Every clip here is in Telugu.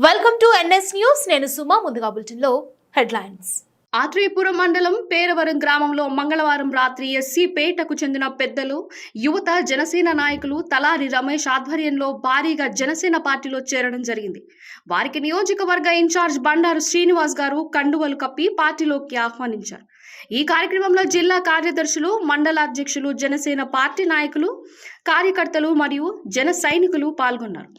Welcome to NS news. నేను సుమా. ముందుగా బులెటిన్లో హెడ్లైన్స్. ఆత్రేయపురం మండలం పేరవరం గ్రామంలో మంగళవారం రాత్రి ఎస్సీ పేటకు చెందిన పెద్దలు, యువత, జనసేన నాయకులు తలారి రమేష్ ఆధ్వర్యంలో భారీగా జనసేన పార్టీలో చేరడం జరిగింది. వారికి నియోజకవర్గ ఇన్ఛార్జ్ బండారు శ్రీనివాస్ గారు కండువలు కప్పి పార్టీలోకి ఆహ్వానించారు. ఈ కార్యక్రమంలో జిల్లా కార్యదర్శులు, మండల అధ్యక్షులు, జనసేన పార్టీ నాయకులు, కార్యకర్తలు మరియు జన సైనికులు పాల్గొన్నారు.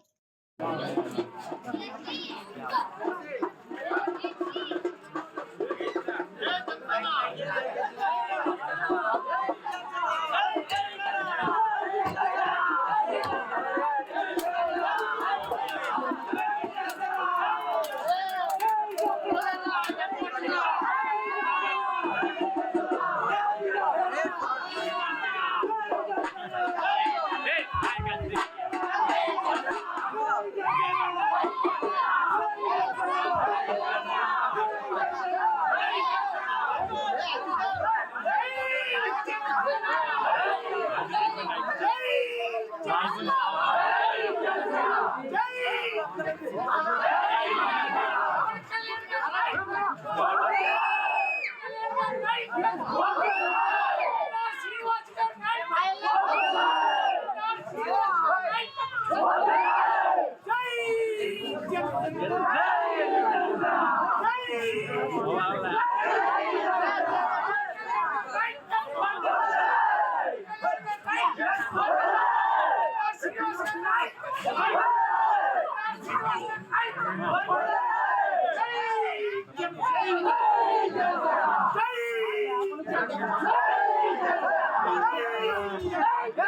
Jai